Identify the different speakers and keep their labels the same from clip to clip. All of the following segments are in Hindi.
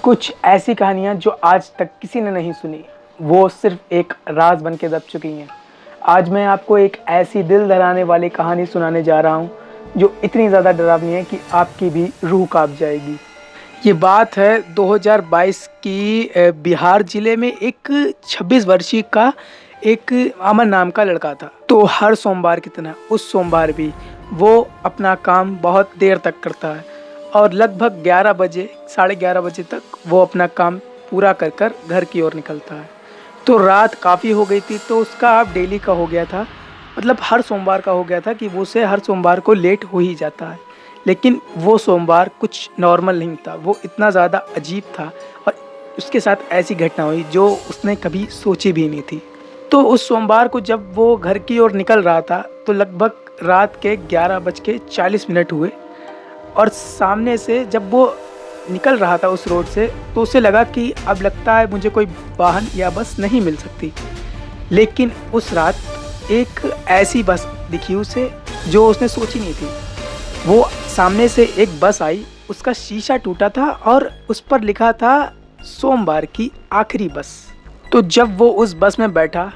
Speaker 1: कुछ ऐसी कहानियाँ जो आज तक किसी ने नहीं सुनी, वो सिर्फ एक राज बन के दब चुकी हैं। आज मैं आपको एक ऐसी दिल दहलाने वाली कहानी सुनाने जा रहा हूँ जो इतनी ज़्यादा डरावनी है कि आपकी भी रूह कांप जाएगी। ये बात है 2022 की बिहार ज़िले में एक 26 वर्षीय का एक अमन नाम का लड़का था। तो हर सोमवार की तरह उस सोमवार भी वो अपना काम बहुत देर तक करता है और लगभग 11 बजे, साढ़े 11 बजे तक वो अपना काम पूरा कर कर घर की ओर निकलता है। तो रात काफ़ी हो गई थी, तो उसका अब डेली का हो गया था, मतलब हर सोमवार का हो गया था कि वो उसे हर सोमवार को लेट हो ही जाता है। लेकिन वो सोमवार कुछ नॉर्मल नहीं था, वो इतना ज़्यादा अजीब था और उसके साथ ऐसी घटना हुई जो उसने कभी सोची भी नहीं थी। तो उस सोमवार को जब वो घर की ओर निकल रहा था तो लगभग रात के 11:40 हुए और सामने से जब वो निकल रहा था उस रोड से तो उसे लगा कि अब लगता है मुझे कोई वाहन या बस नहीं मिल सकती। लेकिन उस रात एक ऐसी बस दिखी उसे जो उसने सोची नहीं थी। वो सामने से एक बस आई, उसका शीशा टूटा था और उस पर लिखा था सोमवार की आखिरी बस। तो जब वो उस बस में बैठा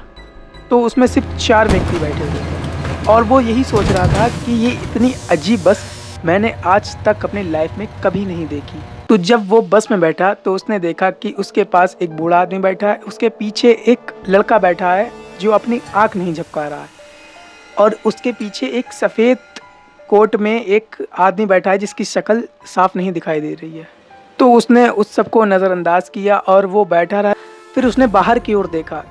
Speaker 1: तो उसमें सिर्फ 4 व्यक्ति बैठे हुए थे और वो यही सोच रहा था कि ये इतनी अजीब बस मैंने आज तक अपनी लाइफ में कभी नहीं देखी। तो जब वो बस में बैठा तो उसने देखा कि उसके पास एक बूढ़ा आदमी बैठा है, उसके पीछे एक लड़का बैठा है जो अपनी आंख नहीं झपका रहा है और उसके पीछे एक सफ़ेद कोट में एक आदमी बैठा है जिसकी शक्ल साफ नहीं दिखाई दे रही है। तो उसने उस सबको नज़रअंदाज किया और वो बैठा रहा। फिर उसने बाहर की ओर देखा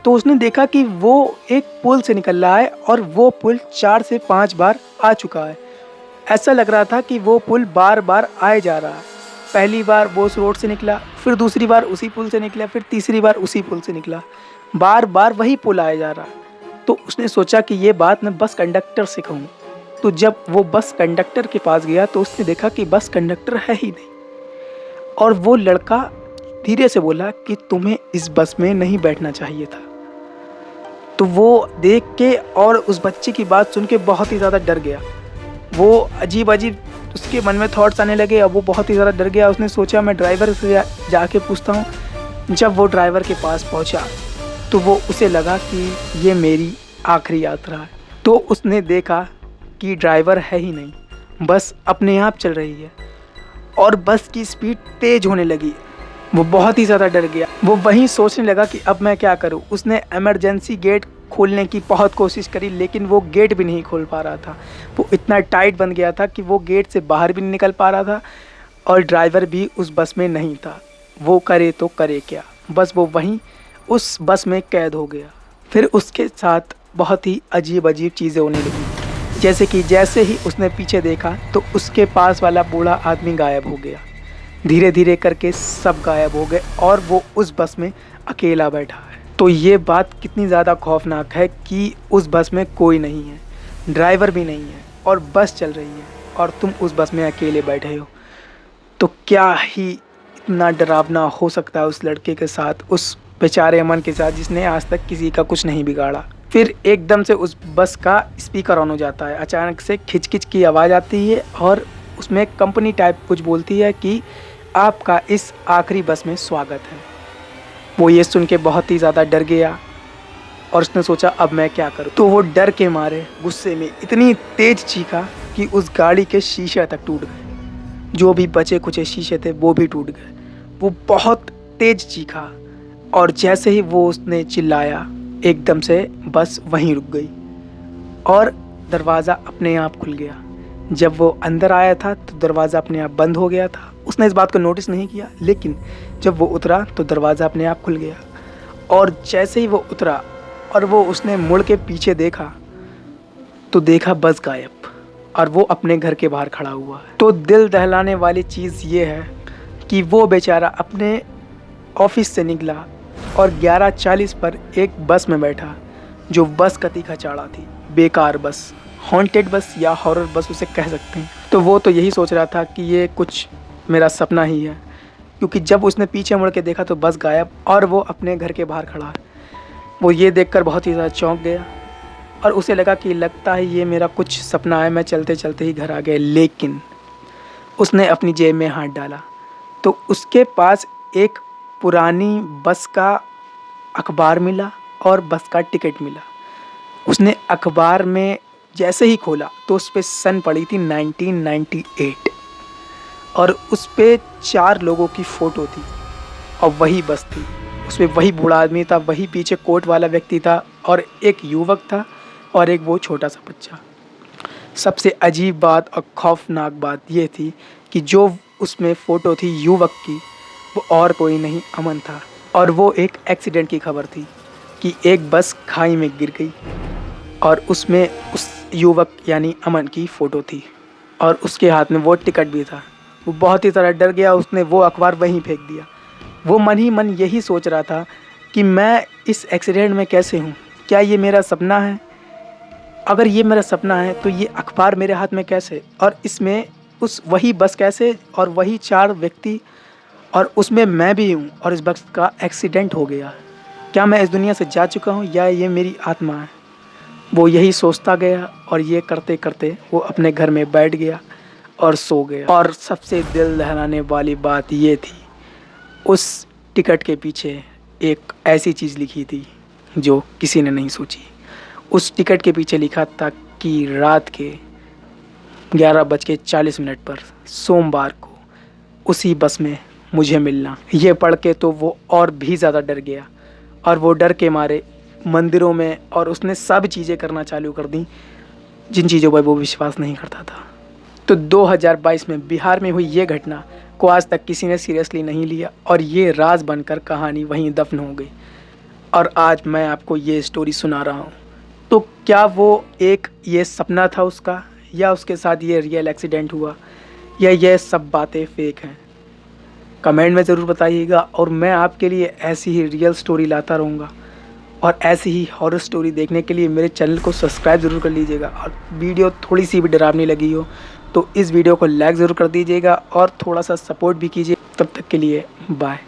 Speaker 1: तो उसने देखा कि वो एक पुल से निकल रहा है और वो पुल 4 से 5 बार आ चुका है। ऐसा लग रहा था कि वो पुल बार बार आए जा रहा है। पहली बार वो उस रोड से निकला, फिर दूसरी बार उसी पुल से निकला, फिर तीसरी बार उसी पुल से निकला, बार बार वही पुल आया जा रहा है। तो उसने सोचा कि ये बात मैं बस कंडक्टर से कहूँ। तो जब वो बस कंडक्टर के पास गया तो उसने देखा कि बस कंडक्टर है ही नहीं और वो लड़का धीरे से बोला कि तुम्हें इस बस में नहीं बैठना चाहिए था। तो वो देख के और उस बच्चे की बात सुन के बहुत ही ज़्यादा डर गया। वो अजीब अजीब उसके मन में थॉट्स आने लगे। अब वो बहुत ही ज़्यादा डर गया। उसने सोचा मैं ड्राइवर से जाके पूछता हूँ। जब वो ड्राइवर के पास पहुँचा तो वो उसे लगा कि ये मेरी आखिरी यात्रा है। तो उसने देखा कि ड्राइवर है ही नहीं, बस अपने आप चल रही है और बस की स्पीड तेज़ होने लगी। वो बहुत ही ज़्यादा डर गया। वो वहीं सोचने लगा कि अब मैं क्या करूं। उसने इमरजेंसी गेट खोलने की बहुत कोशिश करी लेकिन वो गेट भी नहीं खोल पा रहा था। वो इतना टाइट बन गया था कि वो गेट से बाहर भी नहीं निकल पा रहा था और ड्राइवर भी उस बस में नहीं था। वो करे तो करे क्या, बस वो वहीं उस बस में कैद हो गया। फिर उसके साथ बहुत ही अजीब अजीब चीज़ें होने लगी, जैसे कि जैसे ही उसने पीछे देखा तो उसके पास वाला बूढ़ा आदमी गायब हो गया। धीरे धीरे करके सब गायब हो गए और वो उस बस में अकेला बैठा है। तो ये बात कितनी ज़्यादा खौफनाक है कि उस बस में कोई नहीं है, ड्राइवर भी नहीं है और बस चल रही है और तुम उस बस में अकेले बैठे हो। तो क्या ही इतना डरावना हो सकता है उस लड़के के साथ, उस बेचारे अमन के साथ जिसने आज तक किसी का कुछ नहीं बिगाड़ा। फिर एकदम से उस बस का स्पीकर ऑन हो जाता है। अचानक से खिच-खिच की आवाज़ आती है और उसमें कंपनी टाइप कुछ बोलती है कि आपका इस आखिरी बस में स्वागत है। वो ये सुन के बहुत ही ज़्यादा डर गया और उसने सोचा अब मैं क्या करूं। तो वो डर के मारे गुस्से में इतनी तेज़ चीखा कि उस गाड़ी के शीशे तक टूट गए। जो भी बचे कुचे शीशे थे वो भी टूट गए। वो बहुत तेज़ चीखा और जैसे ही वो उसने चिल्लाया एकदम से बस वहीं रुक गई और दरवाज़ा अपने आप खुल गया। जब वो अंदर आया था तो दरवाज़ा अपने आप बंद हो गया था। उसने इस बात को नोटिस नहीं किया, लेकिन जब वो उतरा तो दरवाज़ा अपने आप खुल गया और जैसे ही वो उतरा और वो उसने मुड़ के पीछे देखा तो देखा बस गायब और वो अपने घर के बाहर खड़ा हुआ है। तो दिल दहलाने वाली चीज़ ये है कि वो बेचारा अपने ऑफिस से निकला और 11:40 पर एक बस में बैठा जो बस का तीखा चाड़ा थी, बेकार बस, हॉन्टेड बस या हॉरर बस उसे कह सकते हैं। तो वो तो यही सोच रहा था कि ये कुछ मेरा सपना ही है, क्योंकि जब उसने पीछे मुड़ के देखा तो बस गायब और वो अपने घर के बाहर खड़ा है। वो ये देखकर बहुत ही ज़्यादा चौंक गया और उसे लगा कि लगता है ये मेरा कुछ सपना है, मैं चलते चलते ही घर आ गया। लेकिन उसने अपनी जेब में हाथ डाला तो उसके पास एक पुरानी बस का अखबार मिला और बस का टिकट मिला। उसने अखबार में जैसे ही खोला तो उस पे सन पड़ी थी 1998 और उस पे 4 लोगों की फ़ोटो थी और वही बस थी। उसमें वही बूढ़ा आदमी था, वही पीछे कोट वाला व्यक्ति था और एक युवक था और एक वो छोटा सा बच्चा। सबसे अजीब बात और खौफनाक बात ये थी कि जो उसमें फ़ोटो थी युवक की, वो और कोई नहीं अमन था और वो एक एक्सीडेंट की खबर थी कि एक बस खाई में गिर गई और उसमें उस युवक यानी अमन की फ़ोटो थी और उसके हाथ में वो टिकट भी था। वो बहुत ही तरह डर गया, उसने वो अखबार वहीं फेंक दिया। वो मन ही मन यही सोच रहा था कि मैं इस एक्सीडेंट में कैसे हूँ, क्या ये मेरा सपना है? अगर ये मेरा सपना है तो ये अखबार मेरे हाथ में कैसे, और इसमें उस वही बस कैसे और वही 4 व्यक्ति और उसमें मैं भी हूँ और इस बस का एक्सीडेंट हो गया। क्या मैं इस दुनिया से जा चुका हूँ या ये मेरी आत्मा है? वो यही सोचता गया और ये करते करते वो अपने घर में बैठ गया और सो गया। और सबसे दिल दहलाने वाली बात ये थी, उस टिकट के पीछे एक ऐसी चीज़ लिखी थी जो किसी ने नहीं सोची। उस टिकट के पीछे लिखा था कि रात के 11:40 पर सोमवार को उसी बस में मुझे मिलना। ये पढ़ के तो वो और भी ज़्यादा डर गया और वो डर के मारे मंदिरों में और उसने सब चीज़ें करना चालू कर दी जिन चीज़ों पर वो विश्वास नहीं करता था। तो 2022 में बिहार में हुई ये घटना को आज तक किसी ने सीरियसली नहीं लिया और ये राज बनकर कहानी वहीं दफन हो गई। और आज मैं आपको ये स्टोरी सुना रहा हूँ। तो क्या वो एक ये सपना था उसका, या उसके साथ ये रियल एक्सीडेंट हुआ, या ये सब बातें फेक हैं? कमेंट में ज़रूर बताइएगा और मैं आपके लिए ऐसी ही रियल स्टोरी लाता रहूँगा। और ऐसी ही हॉरर स्टोरी देखने के लिए मेरे चैनल को सब्सक्राइब ज़रूर कर लीजिएगा। और वीडियो थोड़ी सी भी डरावनी लगी हो तो इस वीडियो को लाइक ज़रूर कर दीजिएगा और थोड़ा सा सपोर्ट भी कीजिए। तब तक के लिए बाय।